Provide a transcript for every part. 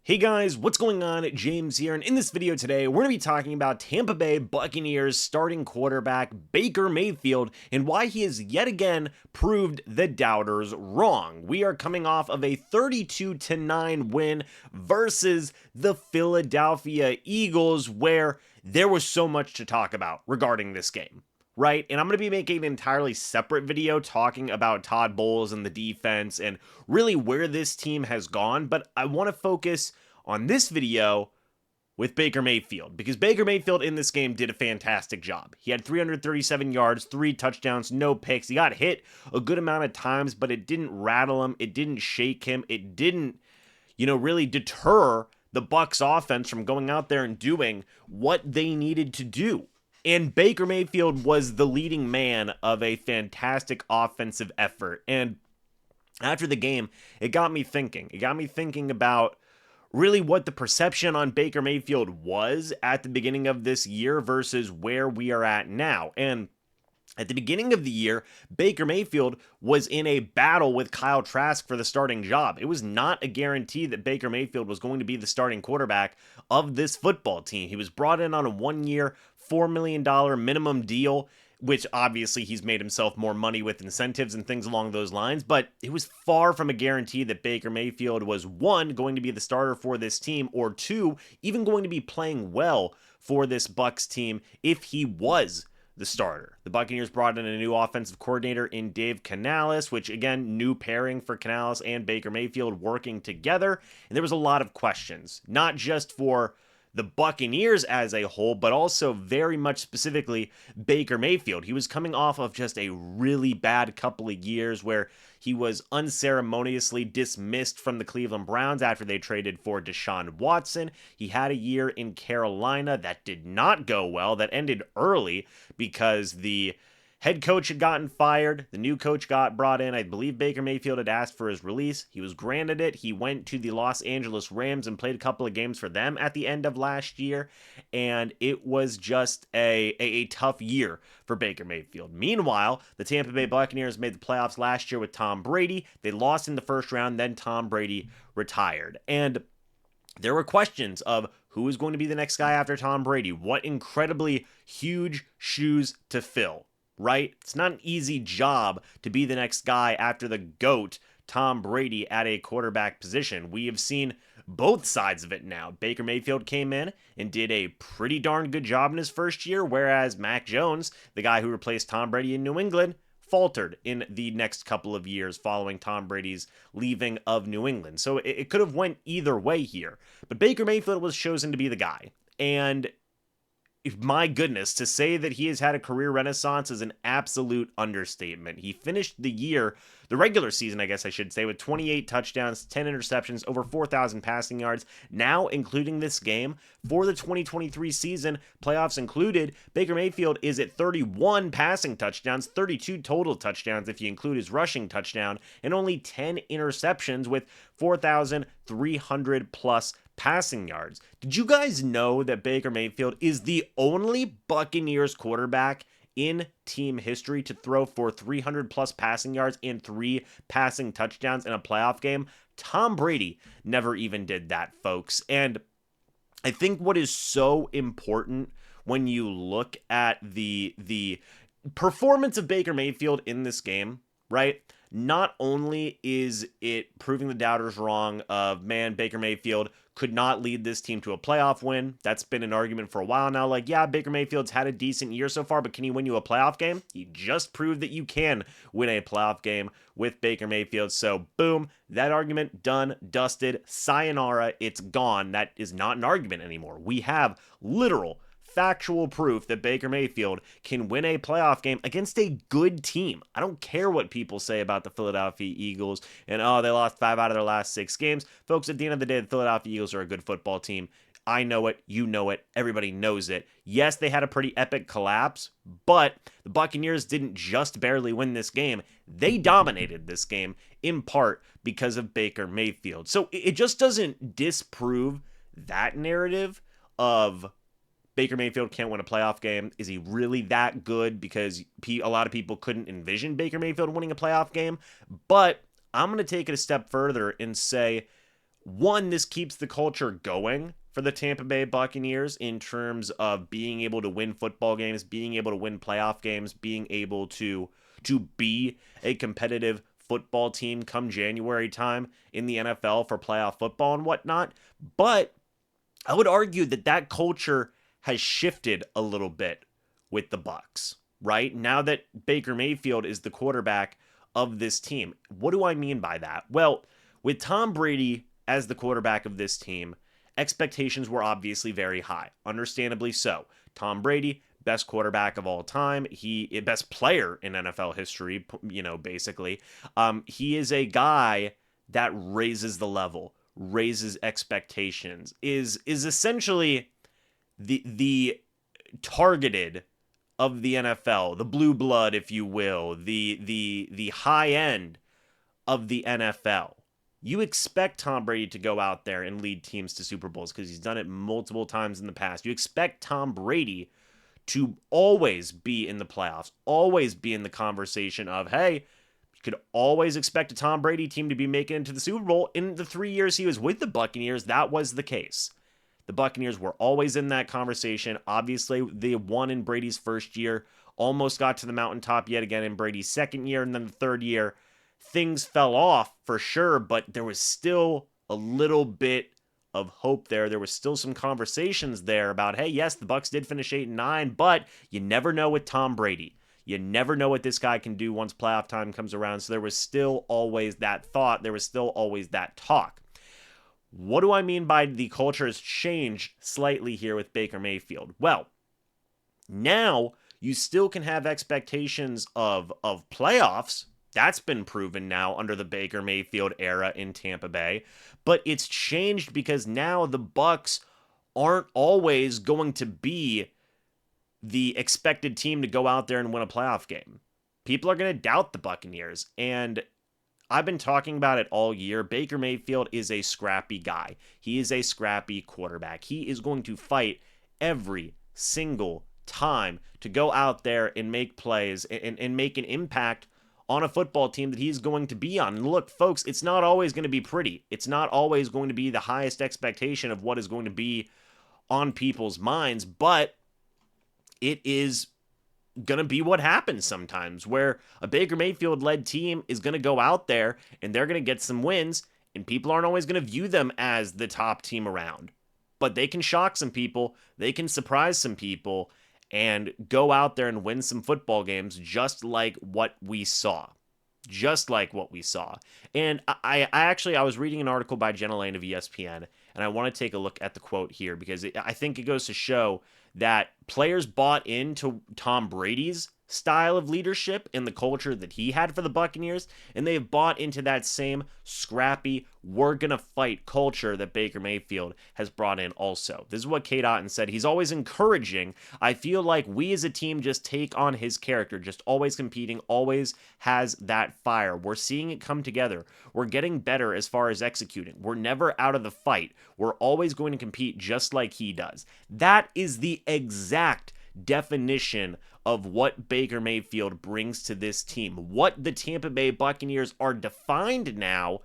Hey guys, what's going on? James here, and in this video today, we're going to be talking about Tampa Bay Buccaneers starting quarterback Baker Mayfield and why he has yet again proved the doubters wrong. We are coming off of a 32-9 win versus the Philadelphia Eagles, where there was so much to talk about regarding this game. Right? And I'm going to be making an entirely separate video talking about Todd Bowles and the defense and really where this team has gone. But I want to focus on this video with Baker Mayfield, because Baker Mayfield in this game did a fantastic job. He had 337 yards, 3 touchdowns, no picks. He got hit a good amount of times, but it didn't rattle him. It didn't shake him. It didn't, really deter the Bucs offense from going out there and doing what they needed to do. And Baker Mayfield was the leading man of a fantastic offensive effort. And after the game, it got me thinking. It got me thinking about really what the perception on Baker Mayfield was at the beginning of this year versus where we are at now. And at the beginning of the year, Baker Mayfield was in a battle with Kyle Trask for the starting job. It was not a guarantee that Baker Mayfield was going to be the starting quarterback of this football team. He was brought in on a 1-year, $4 million minimum deal, which obviously he's made himself more money with incentives and things along those lines, but it was far from a guarantee that Baker Mayfield was, 1, going to be the starter for this team, or 2, even going to be playing well for this Bucs team if he was the starter. The Buccaneers brought in a new offensive coordinator in Dave Canales, which again, new pairing for Canales and Baker Mayfield working together. And there was a lot of questions, not just for the Buccaneers as a whole, but also very much specifically Baker Mayfield. He was coming off of just a really bad couple of years where he was unceremoniously dismissed from the Cleveland Browns after they traded for Deshaun Watson. He had a year in Carolina that did not go well, that ended early because the head coach had gotten fired. The new coach got brought in. I believe Baker Mayfield had asked for his release. He was granted it. He went to the Los Angeles Rams and played a couple of games for them at the end of last year. And it was just a tough year for Baker Mayfield. Meanwhile, the Tampa Bay Buccaneers made the playoffs last year with Tom Brady. They lost in the first round. Then Tom Brady retired. And there were questions of who is going to be the next guy after Tom Brady. What incredibly huge shoes to fill. Right? It's not an easy job to be the next guy after the GOAT, Tom Brady, at a quarterback position. We have seen both sides of it now. Baker Mayfield came in and did a pretty darn good job in his first year, whereas Mac Jones, the guy who replaced Tom Brady in New England, faltered in the next couple of years following Tom Brady's leaving of New England. So it could have went either way here. But Baker Mayfield was chosen to be the guy. And my goodness, to say that he has had a career renaissance is an absolute understatement. He finished the year, the regular season, I guess I should say, with 28 touchdowns, 10 interceptions, over 4,000 passing yards. Now, including this game, for the 2023 season, playoffs included, Baker Mayfield is at 31 passing touchdowns, 32 total touchdowns if you include his rushing touchdown, and only 10 interceptions with 4,300 plus passing yards. Did you guys know that Baker Mayfield is the only Buccaneers quarterback in team history to throw for 300 plus passing yards and 3 passing touchdowns in a playoff game? Tom Brady never even did that, folks. And I think what is so important when you look at the performance of Baker Mayfield in this game, right? Not only is it proving the doubters wrong of, man, Baker Mayfield could not lead this team to a playoff win. That's been an argument for a while now. Like, yeah, Baker Mayfield's had a decent year so far, but can he win you a playoff game? He just proved that you can win a playoff game with Baker Mayfield. So, boom, that argument done, dusted, sayonara, it's gone. That is not an argument anymore. We have literal factual proof that Baker Mayfield can win a playoff game against a good team. I don't care what people say about the Philadelphia Eagles and, oh, they lost 5 out of their last 6 games. Folks, at the end of the day, the Philadelphia Eagles are a good football team. I know it. You know it. Everybody knows it. Yes, they had a pretty epic collapse, but the Buccaneers didn't just barely win this game. They dominated this game in part because of Baker Mayfield. So it just doesn't disprove that narrative of Baker Mayfield can't win a playoff game. Is he really that good? Because a lot of people couldn't envision Baker Mayfield winning a playoff game. But I'm going to take it a step further and say, One, this keeps the culture going for the Tampa Bay Buccaneers in terms of being able to win football games, being able to win playoff games, being able to be a competitive football team come January time in the NFL for playoff football and whatnot. But I would argue that that culture has shifted a little bit with the Bucs, right? Now that Baker Mayfield is the quarterback of this team. What do I mean by that? Well, with Tom Brady as the quarterback of this team, expectations were obviously very high, understandably so. Tom Brady, best quarterback of all time, he best player in NFL history, basically. He is a guy that raises the level, raises expectations, is essentially the targeted of the NFL, the blue blood, if you will, the high end of the NFL. You expect Tom Brady to go out there and lead teams to Super Bowls because he's done it multiple times in the past. You expect Tom Brady to always be in the playoffs, always be in the conversation of, hey, you could always expect a Tom Brady team to be making it into the Super Bowl. In the 3 years he was with the Buccaneers, that was the case. The Buccaneers were always in that conversation. Obviously, they won in Brady's first year, almost got to the mountaintop yet again in Brady's second year, and then the third year, things fell off for sure, but there was still a little bit of hope there. There was still some conversations there about, hey, yes, the Bucs did finish 8-9, but you never know with Tom Brady. You never know what this guy can do once playoff time comes around. So there was still always that thought. There was still always that talk. What do I mean by the culture has changed slightly here with Baker Mayfield? Well, now you still can have expectations of playoffs. That's been proven now under the Baker Mayfield era in Tampa Bay. But it's changed because now the Bucs aren't always going to be the expected team to go out there and win a playoff game. People are going to doubt the Buccaneers. And I've been talking about it all year. Baker Mayfield is a scrappy guy. He is a scrappy quarterback. He is going to fight every single time to go out there and make plays and make an impact on a football team that he's going to be on. And look, folks, it's not always going to be pretty. It's not always going to be the highest expectation of what is going to be on people's minds, but it is going to be what happens sometimes, where a Baker Mayfield-led team is going to go out there and they're going to get some wins, and people aren't always going to view them as the top team around. But they can shock some people, they can surprise some people, and go out there and win some football games just like what we saw. Just like what we saw. And I was reading an article by Jenna Lane of ESPN, and I want to take a look at the quote here because I think it goes to show that players bought into Tom Brady's style of leadership and the culture that he had for the Buccaneers, and they have bought into that same scrappy, we're gonna fight culture that Baker Mayfield has brought in also. This is what Kate Otten said. He's always encouraging. I feel like we as a team just take on his character, just always competing, always has that fire. We're seeing it come together. We're getting better as far as executing. We're never out of the fight. We're always going to compete just like he does. That is the exact definition of what Baker Mayfield brings to this team. What the Tampa Bay Buccaneers are defined now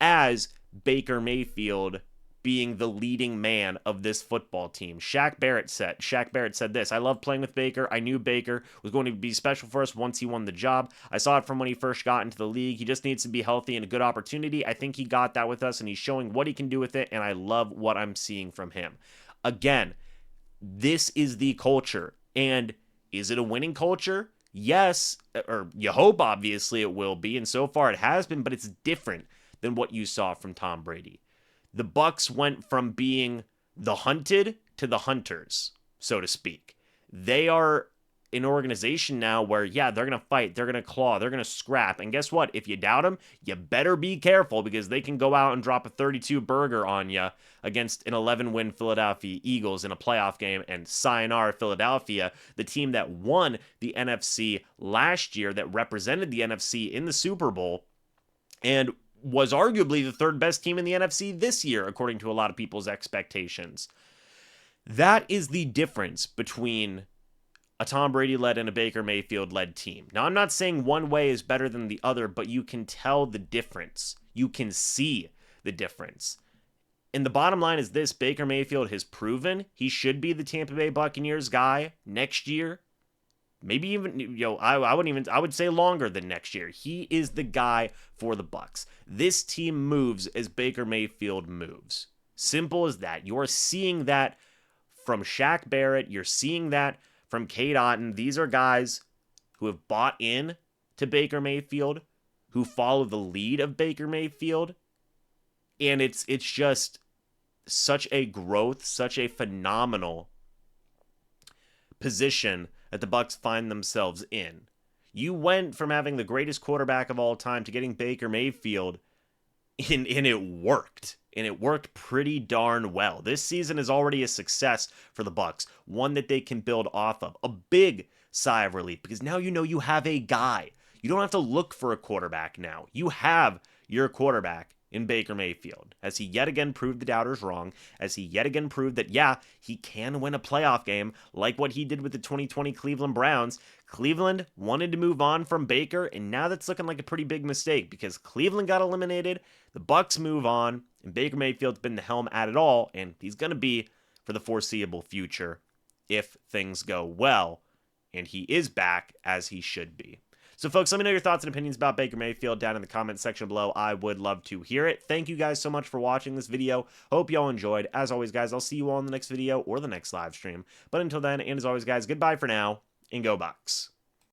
as Baker Mayfield being the leading man of this football team. Shaq Barrett said this: I love playing with Baker. I knew Baker was going to be special for us once he won the job. I saw it from when he first got into the league. He just needs to be healthy and a good opportunity. I think he got that with us, and he's showing what he can do with it, and I love what I'm seeing from him. Again, this is the culture. And is it a winning culture? Yes, or you hope obviously it will be, and so far it has been, but it's different than what you saw from Tom Brady. The Bucs went from being the hunted to the hunters, so to speak. They are an organization now where, yeah, they're going to fight, they're going to claw, they're going to scrap. And guess what? If you doubt them, you better be careful because they can go out and drop a 32 burger on you against an 11-win Philadelphia Eagles in a playoff game. And sayonara Philadelphia, the team that won the NFC last year, that represented the NFC in the Super Bowl, and was arguably the third best team in the NFC this year, according to a lot of people's expectations. That is the difference between a Tom Brady-led and a Baker Mayfield-led team. Now, I'm not saying one way is better than the other, but you can tell the difference. You can see the difference. And the bottom line is this: Baker Mayfield has proven he should be the Tampa Bay Buccaneers guy next year. Maybe even, I would say longer than next year. He is the guy for the Bucs. This team moves as Baker Mayfield moves. Simple as that. You're seeing that from Shaq Barrett. You're seeing that from Cade Otton. These are guys who have bought in to Baker Mayfield, who follow the lead of Baker Mayfield. And it's just such a growth, such a phenomenal position that the Bucs find themselves in. You went from having the greatest quarterback of all time to getting Baker Mayfield, and it worked. And it worked pretty darn well. This season is already a success for the Bucs, one that they can build off of. A big sigh of relief, because now you know you have a guy. You don't have to look for a quarterback now. You have your quarterback in Baker Mayfield, as he yet again proved the doubters wrong, as he yet again proved that, yeah, he can win a playoff game, like what he did with the 2020 Cleveland Browns. Cleveland wanted to move on from Baker, and now that's looking like a pretty big mistake, because Cleveland got eliminated, the Bucs move on, and Baker Mayfield's been the helm at it all, and he's going to be for the foreseeable future if things go well, and he is back as he should be. So, folks, let me know your thoughts and opinions about Baker Mayfield down in the comments section below. I would love to hear it. Thank you guys so much for watching this video. Hope y'all enjoyed. As always, guys, I'll see you all in the next video or the next live stream. But until then, and as always, guys, goodbye for now, and go Bucs.